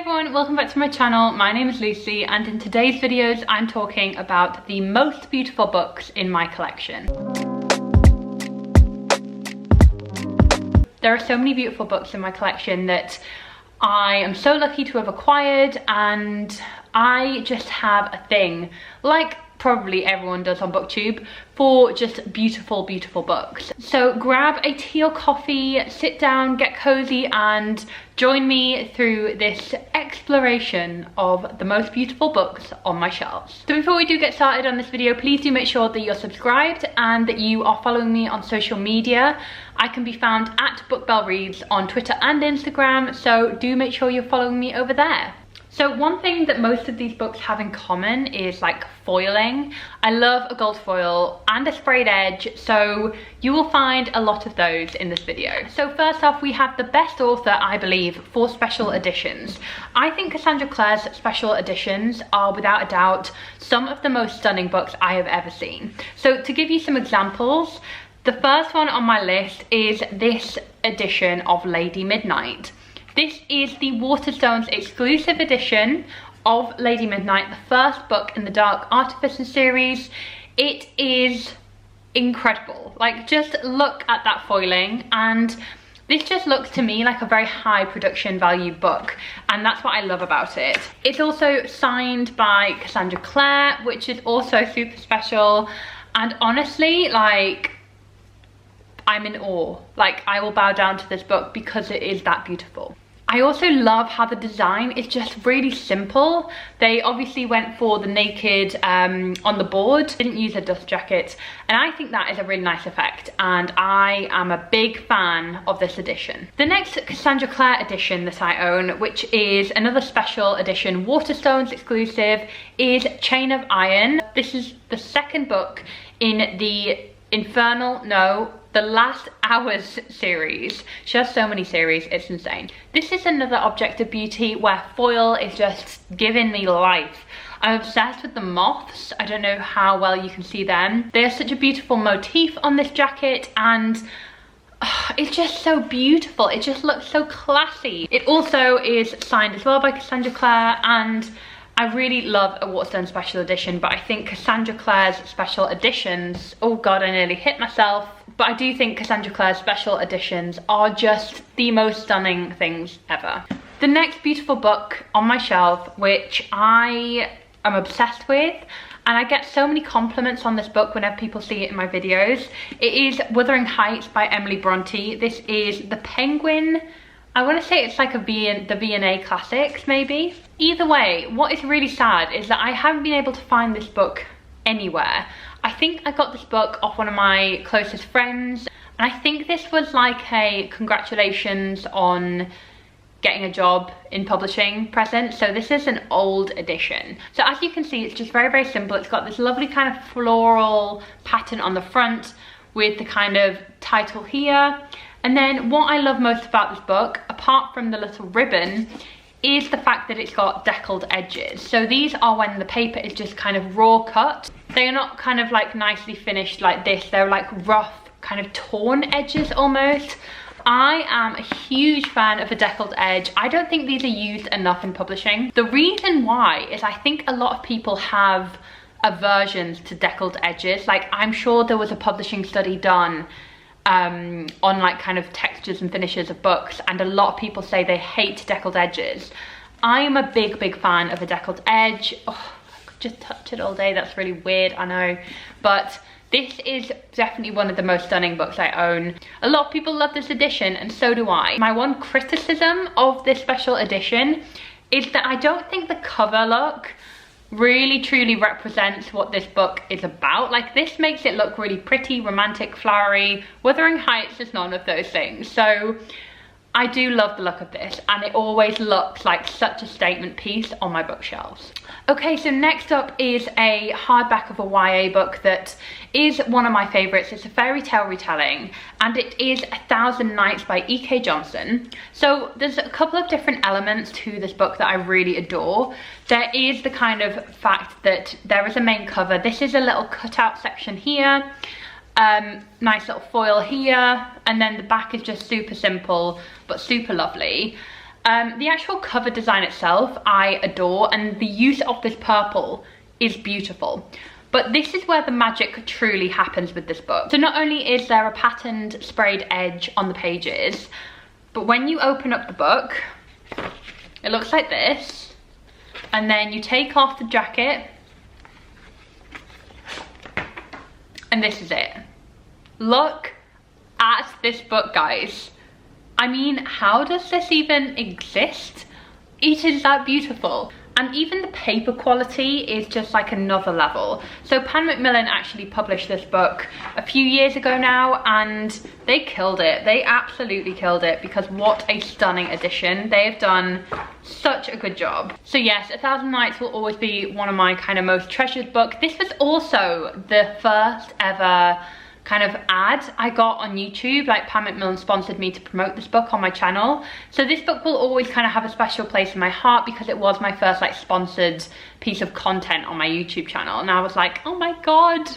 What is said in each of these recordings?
everyone, welcome back to my channel. My name is Lucy and in today's videos I'm talking about the most beautiful books in my collection. There are so many beautiful books in my collection that I am so lucky to have acquired, and I just have a thing, like probably everyone does on BookTube, for just beautiful books. So grab a tea or coffee, sit down, get cozy and join me through this exploration of the most beautiful books on my shelves. So before we do get started on this video, please do make sure that you're subscribed and that you are following me on social media. I can be found at BookBellReads on Twitter and Instagram, so do make sure you're following me over there. So one thing that most of these books have in common is like foiling. I love a gold foil and a sprayed edge, so you will find a lot of those in this video. So first off, we have the best author, I believe, for special editions. I think Cassandra Clare's special editions are without a doubt some of the most stunning books I have ever seen. So to give you some examples, the first one on my list is this edition of Lady Midnight. This is the Waterstones exclusive edition of Lady Midnight, the first book in the Dark Artificer series. It is incredible. Like, just look at that foiling, and this just looks to me like a very high production value book, and that's what I love about it. It's also signed by Cassandra Clare, which is also super special, and honestly, like, I'm in awe. Like, I will bow down to this book because it is that beautiful. I also love how the design is just really simple. They obviously went for the naked on the board, didn't use a dust jacket, and I think that is a really nice effect, and I am a big fan of this edition. The next Cassandra Clare edition that I own, which is another special edition Waterstones exclusive, is Chain of Iron. This is the second book in the The Last Hours series. She has so many series, it's insane. This is another object of beauty where foil is just giving me life. I'm obsessed with the moths. I don't know how well you can see them. They have such a beautiful motif on this jacket, and it's just so beautiful. It just looks so classy. It also is signed as well by Cassandra Clare, and I really love a Waterstone special edition, but I think Cassandra Clare's special editions, oh god, I nearly hit myself, but I do think Cassandra Clare's special editions are just the most stunning things ever. The next beautiful book on my shelf, which I am obsessed with, and I get so many compliments on this book whenever people see it in my videos, it is Wuthering Heights by Emily Bronte. This is the Penguin, I want to say it's like the V&A Classics maybe. Either way, what is really sad is that I haven't been able to find this book anywhere. I think I got this book off one of my closest friends, and I think this was like a congratulations on getting a job in publishing present. So this is an old edition. So as you can see, it's just very simple. It's got this lovely kind of floral pattern on the front with the kind of title here. And then what I love most about this book, apart from the little ribbon, is the fact that it's got deckled edges. So these are when the paper is just kind of raw cut. They are not kind of like nicely finished like this. They're like rough, kind of torn edges almost. I am a huge fan of a deckled edge. I don't think these are used enough in publishing. The reason why is I think a lot of people have aversions to deckled edges. Like, I'm sure there was a publishing study done on like kind of textures and finishes of books, and a lot of people say they hate deckled edges. I am a big fan of a deckled edge. Oh, I could just touch it all day. That's really weird, I know, but this is definitely one of the most stunning books I own. A lot of people love this edition, and so do I. My one criticism of this special edition is that I don't think the cover look really truly represents what this book is about. Like, this makes it look really pretty, romantic, flowery. Wuthering Heights is none of those things. So I do love the look of this, and it always looks like such a statement piece on my bookshelves. Okay, so next up is a hardback of a YA book that is one of my favorites. It's a fairy tale retelling, and it is 1,000 Nights by E.K. Johnson. So there's a couple of different elements to this book that I really adore. There is the kind of fact that there is a main cover. This is a little cutout section here. Nice little foil here, and then the back is just super simple but super lovely. The actual cover design itself, I adore, and the use of this purple is beautiful. But this is where the magic truly happens with this book. So not only is there a patterned sprayed edge on the pages, but when you open up the book, it looks like this. And then you take off the jacket, and this is it. Look at this book, guys. I mean, how does this even exist? It is that beautiful. And even the paper quality is just like another level. So Pan Macmillan actually published this book a few years ago now, and they killed it. They absolutely killed it, because what a stunning edition. They have done such a good job. So yes, A Thousand Nights will always be one of my kind of most treasured books. This was also the first ever kind of ad I got on YouTube. Like, Pan Macmillan sponsored me to promote this book on my channel. So this book will always kind of have a special place in my heart, because it was my first like sponsored piece of content on my YouTube channel. And I was like, oh my God,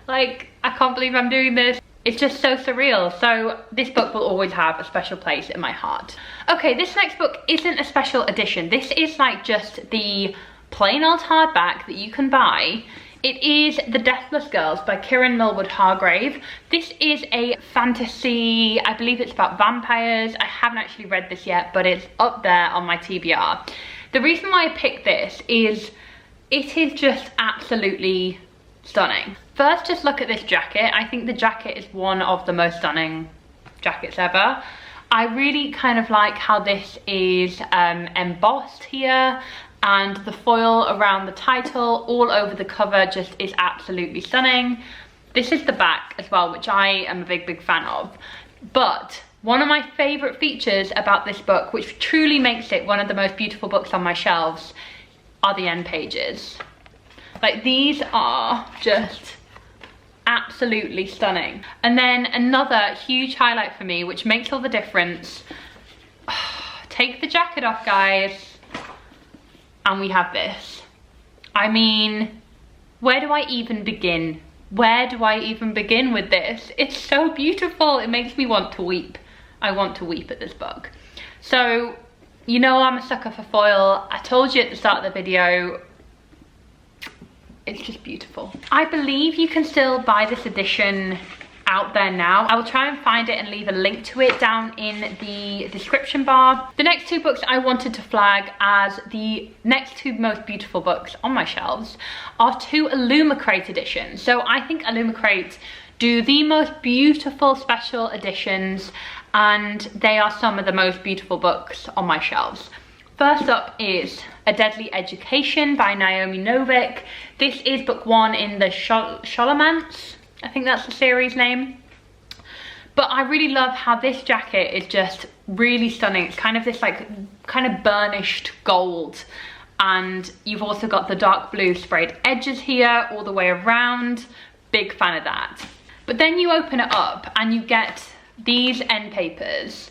like, I can't believe I'm doing this. It's just so surreal. So this book will always have a special place in my heart. Okay, this next book isn't a special edition. This is like just the plain old hardback that you can buy. It is The Deathless Girls by Kieran Millwood Hargrave. This is a fantasy, I believe it's about vampires. I haven't actually read this yet, but it's up there on my TBR. The reason why I picked this is it is just absolutely stunning. First, just look at this jacket. I think the jacket is one of the most stunning jackets ever. I really kind of like how this is embossed here, and the foil around the title all over the cover just is absolutely stunning. This is the back as well, which I am a big fan of. But one of my favorite features about this book, which truly makes it one of the most beautiful books on my shelves, are the end pages. Like, these are just absolutely stunning. And then another huge highlight for me, which makes all the difference, take the jacket off, guys, and we have this. I mean, where do I even begin? Where do I even begin with this? It's so beautiful. It makes me want to weep. I want to weep at this book. So, you know I'm a sucker for foil. I told you at the start of the video, it's just beautiful. I believe you can still buy this edition out there now. I will try and find it and leave a link to it down in the description bar. The next two books I wanted to flag as the next two most beautiful books on my shelves are two Illumicrate editions. So I think Illumicrate do the most beautiful special editions, and they are some of the most beautiful books on my shelves. First up is A Deadly Education by Naomi Novik. This is book one in the Scholomance, I think that's the series name. But I really love how this jacket is just really stunning. It's kind of this like kind of burnished gold, and you've also got the dark blue sprayed edges here all the way around. Big fan of that. But then you open it up and you get these end papers,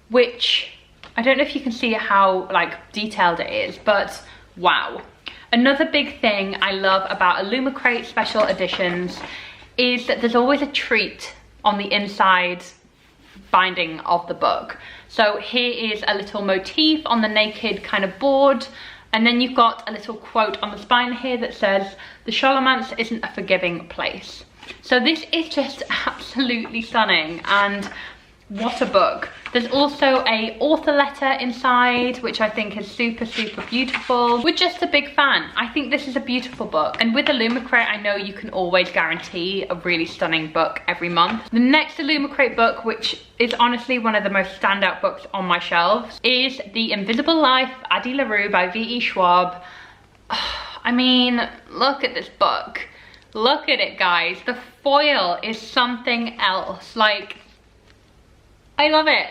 which I don't know if you can see how like detailed it is, but wow. Another big thing I love about Illumicrate special editions is that there's always a treat on the inside binding of the book. So here is a little motif on the naked kind of board, and then you've got a little quote on the spine here that says, "The Scholomance isn't a forgiving place." So this is just absolutely stunning, and what a book. There's also a author letter inside, which I think is super beautiful. We're just a big fan. I think this is a beautiful book. And with Illumicrate, I know you can always guarantee a really stunning book every month. The next Illumicrate book, which is honestly one of the most standout books on my shelves, is The Invisible Life, Addie LaRue by V.E. Schwab. I mean, look at this book. Look at it, guys. The foil is something else. Like, I love it.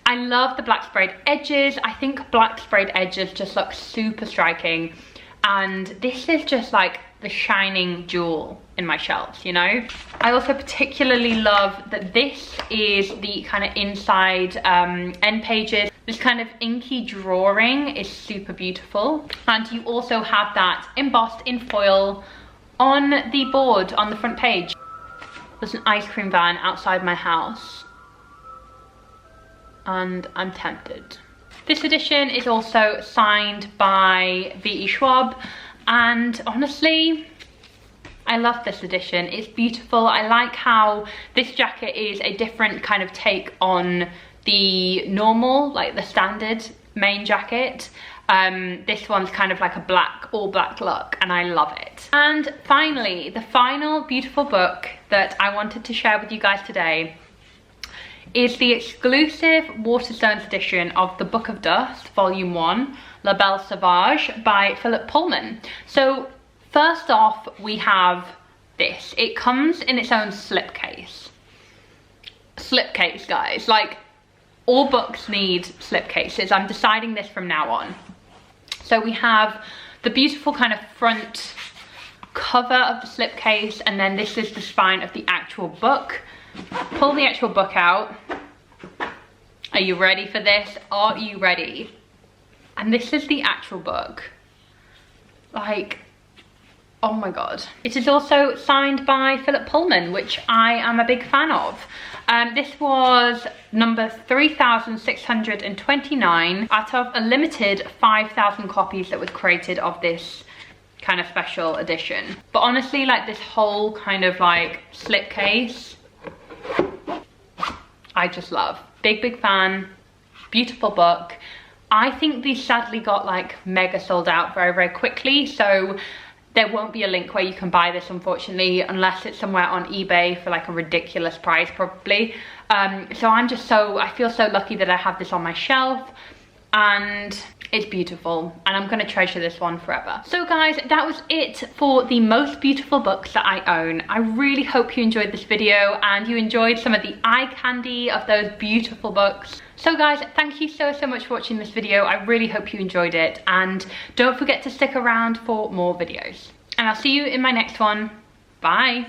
I love the black sprayed edges. I think black sprayed edges just look super striking. And this is just like the shining jewel in my shelves, you know? I also particularly love that this is the kind of inside end pages. This kind of inky drawing is super beautiful. And you also have that embossed in foil on the board on the front page. There's an ice cream van outside my house, and I'm tempted. This edition is also signed by V.E. Schwab, and honestly, I love this edition. It's beautiful. I like how this jacket is a different kind of take on the normal, like the standard main jacket. This one's kind of like a all black look, and I love it. And finally, the final beautiful book that I wanted to share with you guys today is the exclusive Waterstones edition of The Book of Dust, Volume 1, La Belle Sauvage by Philip Pullman. So first off, we have this. It comes in its own slipcase. Slipcase, guys. Like, all books need slipcases. I'm deciding this from now on. So we have the beautiful kind of front cover of the slipcase, and then this is the spine of the actual book. Pull the actual book out. Are you ready for this? Are you ready? And this is the actual book. Like, oh my god. It is also signed by Philip Pullman, which I am a big fan of. This was number 3,629 out of a limited 5,000 copies that was created of this kind of special edition. But honestly, like, this whole kind of like slipcase, I just love. Big fan. Beautiful book. I think these sadly got like mega sold out very quickly, so there won't be a link where you can buy this, unfortunately, unless it's somewhere on eBay for like a ridiculous price, probably. So I feel so lucky that I have this on my shelf, and it's beautiful, and I'm gonna treasure this one forever. So guys, that was it for the most beautiful books that I own. I really hope you enjoyed this video and you enjoyed some of the eye candy of those beautiful books. So guys, thank you so much for watching this video. I really hope you enjoyed it, and don't forget to stick around for more videos. And I'll see you in my next one. Bye.